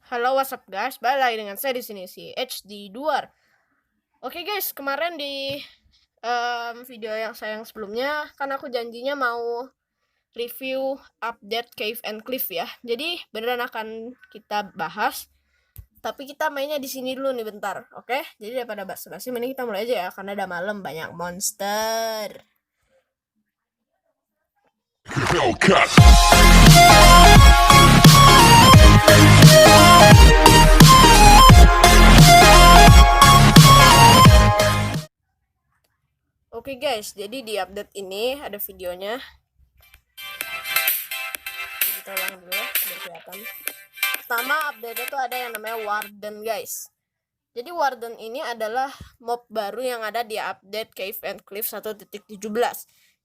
Halo, what's up guys? Balik lagi dengan saya di sini si HD Duar. Oke guys, kemarin di video yang sebelumnya kan aku janjinya mau review update Cave and Cliff ya. Jadi beneran akan kita bahas. Tapi kita mainnya di sini dulu nih bentar, oke? Jadi daripada basa-basi, mending kita mulai aja ya karena udah malam banyak monster. Hellcat. Oke guys, jadi di update ini ada videonya. Kita ulang dulu ya, biar kelihatan. Pertama update itu ada yang namanya Warden guys. Jadi Warden ini adalah mob baru yang ada di update Cave and Cliff 1.17.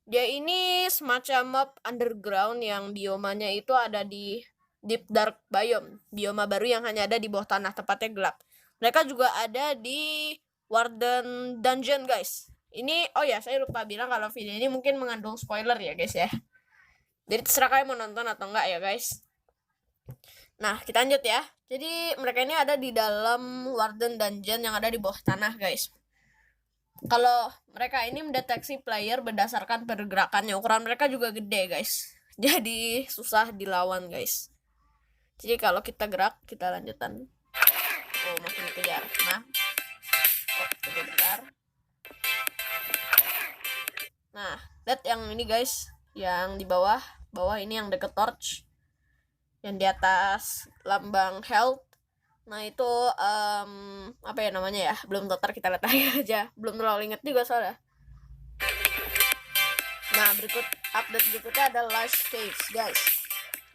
Dia ini semacam mob underground yang biomanya itu ada di Deep Dark Biome. Bioma baru yang hanya ada di bawah tanah, tepatnya gelap. Mereka juga ada di Warden Dungeon guys. Ini, oh ya saya lupa bilang kalau video ini mungkin mengandung spoiler ya guys ya. Jadi terserah kalian mau nonton atau enggak ya guys. Nah, kita lanjut ya. Jadi mereka ini ada di dalam Warden Dungeon yang ada di bawah tanah, guys. Kalau mereka ini mendeteksi player berdasarkan pergerakannya, ukuran mereka juga gede, guys. Jadi susah dilawan, guys. Jadi kalau kita gerak, kita lanjutan. Oh, makin dikejar. Nah. Oh, tunggu bentar. Nah, lihat yang ini, guys. Yang di bawah. Bawah ini yang deket torch. Yang di atas lambang health. Nah itu apa ya namanya ya, belum total, kita lihat aja, belum terlalu inget juga soalnya. Nah update berikutnya ada Lush Caves guys.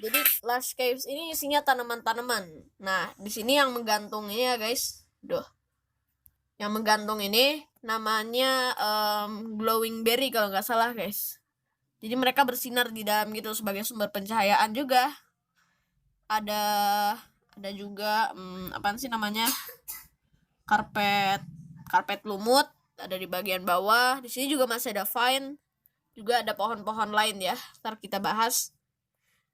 Jadi Lush Caves ini isinya tanaman-tanaman. Nah di sini yang menggantung ini ya guys, yang menggantung ini namanya glowing berry kalau nggak salah guys. Jadi mereka bersinar di dalam gitu sebagai sumber pencahayaan juga. Ada juga apaan sih namanya, karpet lumut ada di bagian bawah. Di sini juga masih ada vine, juga ada pohon-pohon lain ya, ntar kita bahas.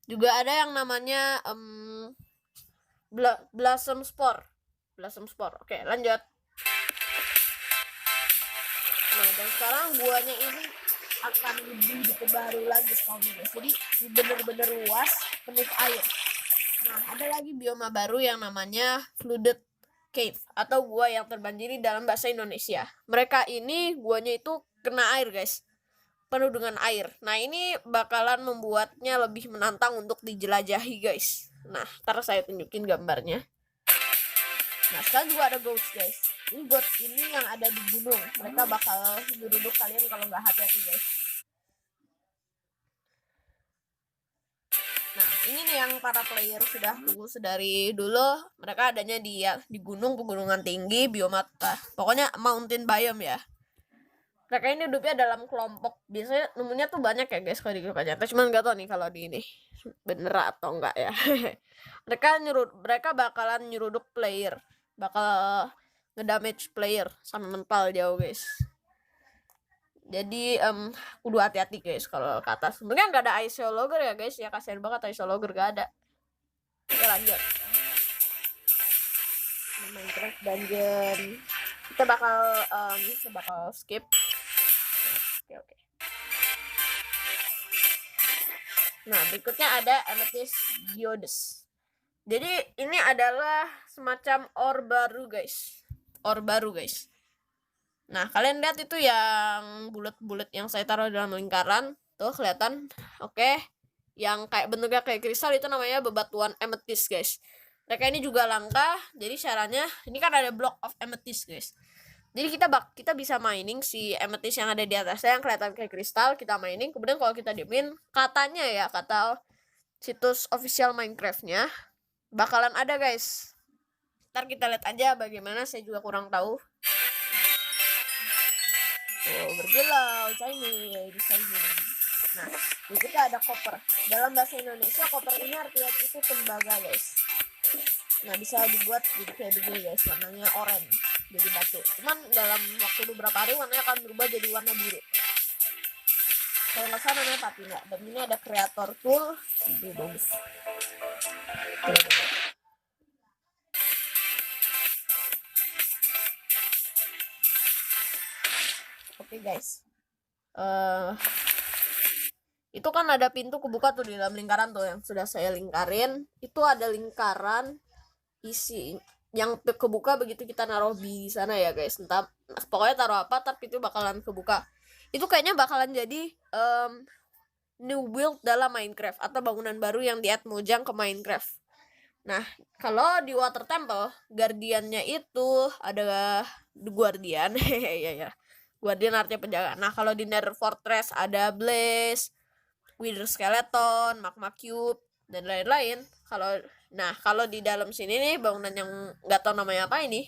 Juga ada yang namanya blossom spore. Oke, lanjut. Nah, dan sekarang buahnya ini akan lebih diperbarui lagi spawnnya. Jadi bener-bener luas, penuh air. Nah, ada lagi bioma baru yang namanya flooded cave atau gua yang terbanjiri dalam bahasa Indonesia. Mereka ini guanya itu kena air, guys. Penuh dengan air. Nah, ini bakalan membuatnya lebih menantang untuk dijelajahi, guys. Nah, ntar saya tunjukin gambarnya. Nah, sekarang juga ada goats, guys. Ini goats ini yang ada di gunung. Mereka bakal nyeruduk kalian kalau nggak hati-hati, guys. Nah, ini nih yang para player sudah tunggu sedari dulu. Mereka adanya di gunung, pegunungan tinggi, bioma pokoknya mountain biome ya. Mereka ini hidupnya dalam kelompok. Biasanya nemunya tuh banyak ya guys kalau di grup aja. Cuman nggak tahu nih kalau di ini bener atau enggak ya. mereka bakalan nyeruduk player, bakal ngedamage player sampai mental jauh guys. Jadi kudu hati-hati guys kalau ke atas. Sebenarnya nggak ada isologer ya guys ya, kasihan banget isologer gak ada. Oke lanjut. Minecraft dungeon. Kita bakal skip. Oke. Nah berikutnya ada Amethyst Geodes. Jadi ini adalah semacam ore baru guys. Nah, kalian lihat itu yang bulat-bulat yang saya taruh dalam lingkaran. Tuh, kelihatan. Oke. Yang kayak bentuknya kayak kristal itu namanya bebatuan amethyst, guys. Mereka ini juga langka. Jadi caranya, ini kan ada block of amethyst, guys. Jadi kita bisa mining si amethyst yang ada di atasnya yang kelihatan kayak kristal, kita mining. Kemudian kalau kita diemin, katanya ya, kata situs official Minecraft-nya bakalan ada, guys. Ntar kita lihat aja bagaimana, saya juga kurang tahu. Oh, berkilau, shiny. Nah, kita ada copper. Dalam bahasa Indonesia, copper ini artinya itu tembaga, guys. Nah, bisa dibuat jadi kayak begini, guys. Warnanya oranye, jadi batu. Cuman dalam waktu beberapa hari warnanya akan berubah jadi warna biru. Kalau nggak salah namanya patina. Dan ini ada creator tool. Ini bagus. Oke guys, itu kan ada pintu kebuka tuh di dalam lingkaran tuh yang sudah saya lingkarin. Itu ada lingkaran isi yang kebuka begitu kita naruh di sana ya guys. Entah pokoknya taruh apa tapi itu bakalan kebuka. Itu kayaknya bakalan jadi new build dalam Minecraft atau bangunan baru yang di add Mojang ke Minecraft. Nah, kalau di Water Temple, guardiannya itu ada guardian. ya. Guardian artinya penjaga. Nah, kalau di Nether Fortress ada Blaze, Wither Skeleton, Magma Cube, dan lain-lain. Kalau di dalam sini nih bangunan yang nggak tahu namanya apa ini,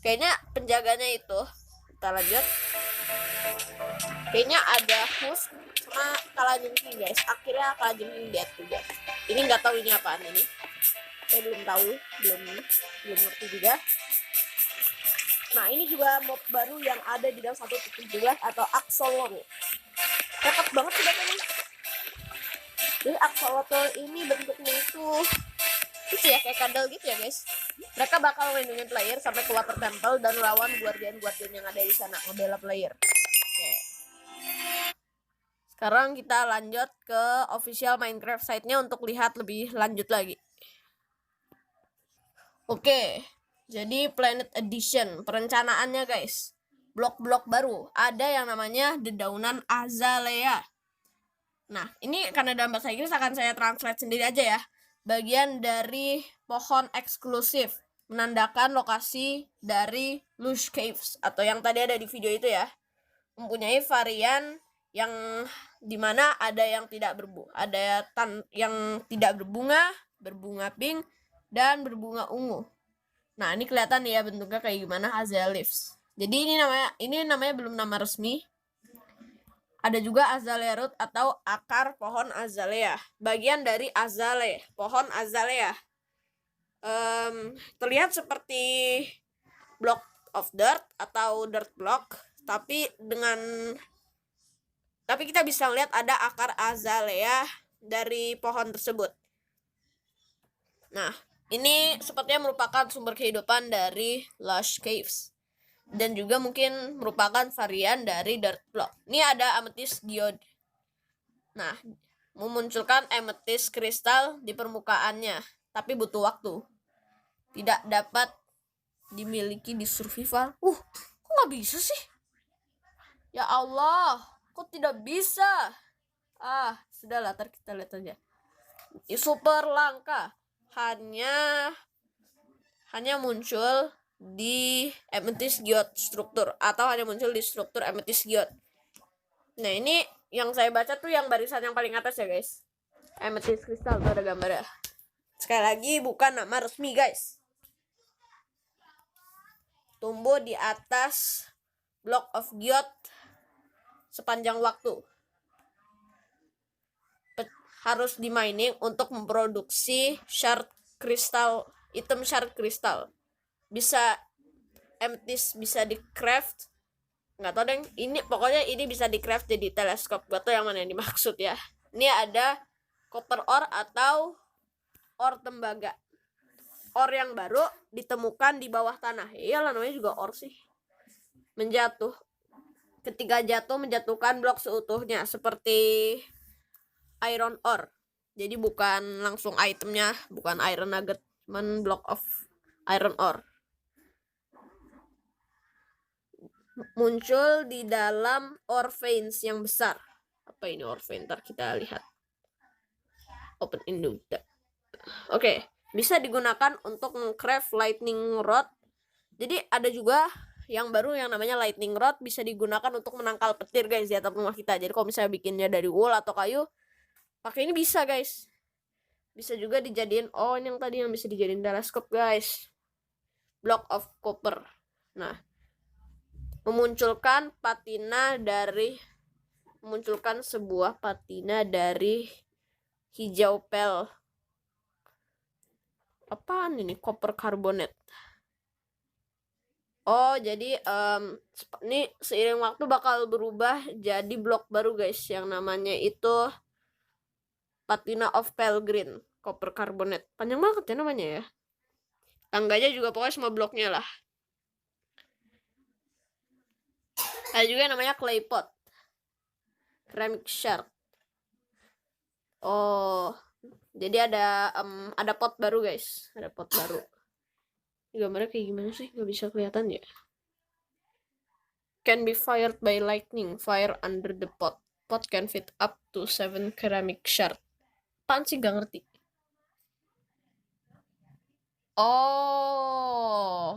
kayaknya penjaganya itu. Kita lanjut. Kayaknya ada Hus sama Kalajengking guys. Akhirnya Kalajengking dead tuh guys. Ini nggak tahu ini apaan ini. Saya belum tahu, belum ngerti juga. Nah ini juga mob baru yang ada di dalam 1.17 atau Axolotl. Cakep banget sih ini. Jadi Axolotl ini bentuknya itu ya kayak kadal gitu ya guys. Mereka bakal melindungi player sampai ke Water Temple dan lawan guardian-guardian yang ada di sana, ngebela player. Oke. Sekarang kita lanjut ke official Minecraft site-nya untuk lihat lebih lanjut lagi. Oke, jadi Planet Edition perencanaannya guys. Blok-blok baru, ada yang namanya dedaunan azalea. Nah, ini karena dalam bahasa Inggris akan saya translate sendiri aja ya. Bagian dari pohon eksklusif, menandakan lokasi dari Lush Caves atau yang tadi ada di video itu ya. Mempunyai varian yang dimana ada yang tidak yang tidak berbunga pink, dan berbunga ungu. Nah, ini kelihatan ya bentuknya kayak gimana, azalea leaves. Jadi ini namanya belum nama resmi. Ada juga azalea root atau akar pohon azalea. Bagian dari azalea, pohon azalea. Terlihat seperti block of dirt atau dirt block, tapi kita bisa lihat ada akar azalea dari pohon tersebut. Nah, ini sepertinya merupakan sumber kehidupan dari Lush Caves. Dan juga mungkin merupakan varian dari dirt block. Ini ada amethyst geode. Nah, memunculkan amethyst kristal di permukaannya, tapi butuh waktu. Tidak dapat dimiliki di survival. Kok nggak bisa sih? Ya Allah, kok tidak bisa? Sudahlah, ntar kita lihat aja. Super langka. Hanya muncul di amethyst geode struktur atau hanya muncul di struktur amethyst geode. Nah, ini yang saya baca tuh yang barisan yang paling atas ya guys. Amethyst kristal tuh ada gambarnya. Sekali lagi bukan nama resmi guys. Tumbuh di atas block of geode sepanjang waktu. Harus di mining untuk memproduksi shard kristal, item shard kristal. Bisa amethyst, bisa di craft, nggak tahu deh. Pokoknya ini bisa di craft jadi teleskop. Gak tau yang mana yang dimaksud ya. Ini ada copper ore atau ore tembaga. Ore yang baru ditemukan di bawah tanah. Iyalah namanya juga ore sih. Menjatuh. Ketika jatuh menjatuhkan blok seutuhnya seperti iron ore. Jadi bukan langsung itemnya, bukan iron nugget, cuman block of iron ore. Muncul di dalam ore veins yang besar. Apa ini ore vein? Ntar kita lihat. Open window. Oke, bisa digunakan untuk meng-craft lightning rod. Jadi ada juga yang baru yang namanya lightning rod, bisa digunakan untuk menangkal petir guys di atap rumah kita. Jadi kalau misalnya bikinnya dari wool atau kayu, pakai ini bisa guys. Bisa juga dijadiin ini yang tadi yang bisa dijadiin teleskop guys. Block of copper. Nah, memunculkan sebuah patina dari hijau pel. Apaan ini? Copper carbonate. Jadi ini seiring waktu bakal berubah jadi blok baru guys, yang namanya itu patina of pelgreen copper carbonate. Panjang banget ya namanya ya. Tangganya juga pokoknya semua bloknya lah. Ada juga yang namanya clay pot, ceramic shard. Oh, jadi ada pot baru guys, ada pot baru. Ini gambarnya kayak gimana sih? Gak bisa kelihatan ya. Can be fired by lightning. Fire under the pot. Pot can fit up to 7 ceramic shard. Apaan sih? Gak ngerti. Oh,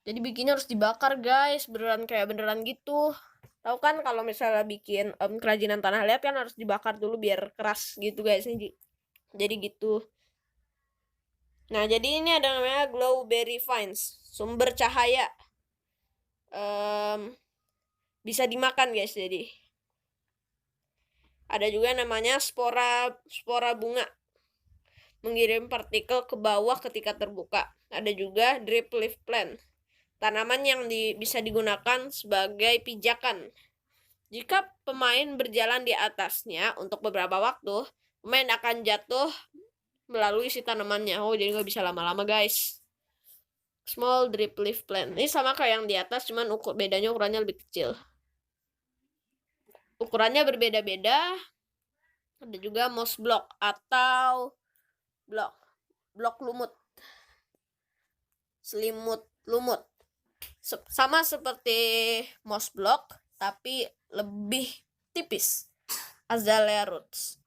jadi bikinnya harus dibakar guys, beneran kayak beneran gitu. Tahu kan kalau misalnya bikin kerajinan tanah liat kan harus dibakar dulu biar keras gitu guys. Jadi gitu. Nah, jadi ini ada namanya glowberry vines, sumber cahaya. Bisa dimakan guys. Jadi ada juga namanya spora bunga, mengirim partikel ke bawah ketika terbuka. Ada juga drip leaf plant, tanaman yang bisa digunakan sebagai pijakan. Jika pemain berjalan di atasnya untuk beberapa waktu, pemain akan jatuh melalui si tanamannya. Oh, jadi nggak bisa lama-lama guys. Small drip leaf plant. Ini sama kayak yang di atas, cuman bedanya ukurannya lebih kecil. Ukurannya berbeda-beda. Ada juga moss block atau blok lumut. Selimut lumut. Sama seperti moss block, tapi lebih tipis. Azalea roots.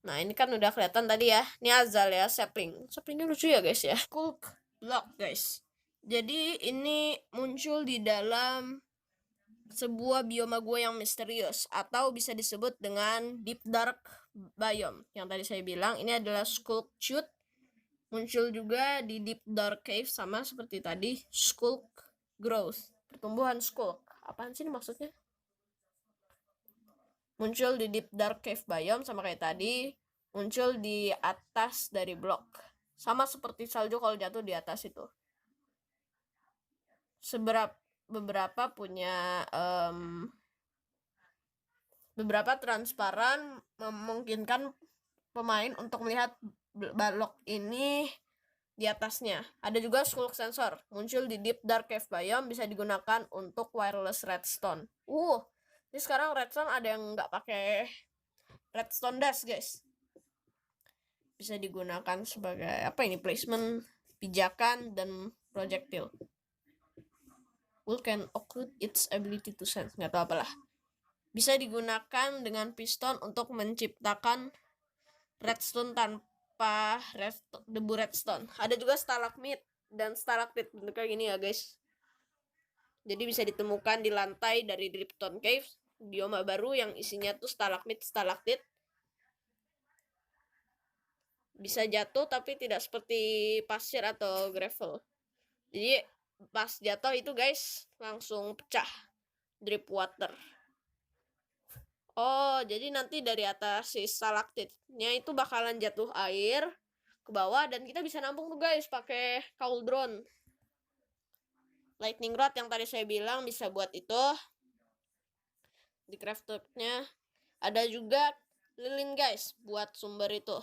Nah, ini kan udah kelihatan tadi ya. Ini azalea sapling. Saplingnya lucu ya guys ya. Skulk block guys. Jadi ini muncul di dalam sebuah bioma gua yang misterius atau bisa disebut dengan deep dark biome. Yang tadi saya bilang ini adalah skulk shoot. Muncul juga di deep dark cave sama seperti tadi skulk growth. Pertumbuhan skulk. Apaan sih ini maksudnya? Muncul di deep dark cave biome sama kayak tadi, muncul di atas dari blok. Sama seperti salju kalau jatuh di atas itu. Beberapa punya beberapa transparan memungkinkan pemain untuk melihat balok ini di atasnya. Ada juga skulk sensor, muncul di deep dark cave biome, bisa digunakan untuk wireless redstone. Ini sekarang redstone ada yang nggak pakai redstone dust guys. Bisa digunakan sebagai apa ini, placement, pijakan, dan projectile. Wool can occlude its ability to sense. Nggak tahu apalah. Bisa digunakan dengan piston untuk menciptakan redstone tanpa debu redstone. Ada juga stalagmit dan stalaktit bentuknya gini ya guys. Jadi bisa ditemukan di lantai dari Dripstone Cave, bioma baru yang isinya tuh stalagmit, stalaktit. Bisa jatuh tapi tidak seperti pasir atau gravel. Jadi pas jatuh itu guys langsung pecah drip water. Oh, jadi nanti dari atas si stalaktitnya itu bakalan jatuh air ke bawah dan kita bisa nampung tuh guys pakai cauldron. Lightning rod yang tadi saya bilang bisa buat itu. Di craftnya ada juga lilin guys buat sumber itu.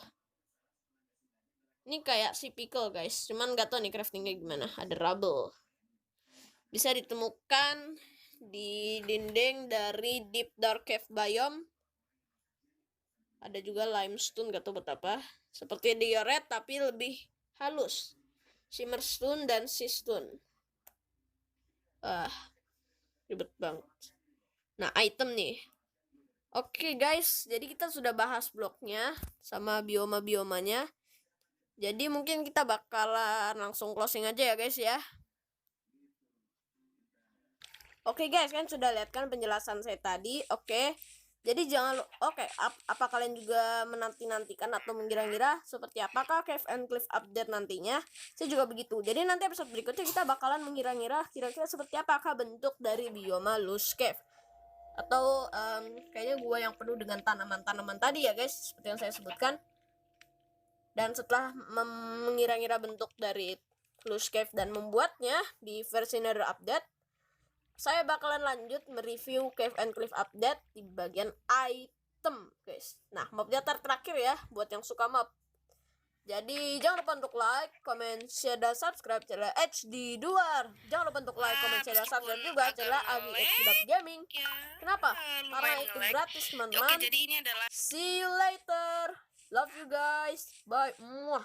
Ini kayak si pickle guys, cuman gak tau nih craftingnya gimana. Ada rubble. Bisa ditemukan di dinding dari deep dark cave biome. Ada juga limestone, gak tau buat apa. Seperti diorite tapi lebih halus. Shimmerstone dan seastone. Ribet banget. Nah, item nih. Oke guys, jadi kita sudah bahas bloknya sama bioma-biomanya. Jadi mungkin kita bakalan langsung closing aja ya guys ya. Oke guys, kan sudah lihat kan penjelasan saya tadi. Oke. Jadi jangan apa kalian juga menanti-nantikan atau mengira-ngira seperti apakah Cave and Cliff update nantinya? Saya juga begitu. Jadi nanti episode berikutnya kita bakalan mengira-ngira kira-kira seperti apakah bentuk dari bioma Loose Cave. Atau kayaknya gua yang penuh dengan tanaman-tanaman tadi ya guys, seperti yang saya sebutkan. Dan setelah mengira-ngira bentuk dari Loose Cave dan membuatnya di versi Nether update, saya bakalan lanjut mereview Cave and Cliff update di bagian item guys. Nah, mob datar terakhir ya buat yang suka mob. Jadi jangan lupa untuk like, comment, share, dan subscribe channel HD Duar. Jangan lupa untuk like, comment, share, dan subscribe juga channel Agi HD Gaming. Ya, Kenapa? Karena lumayan itu nge-lag. gratis Oke, teman-teman. jadi ini adalah See you later. Love you guys. Bye. Muah.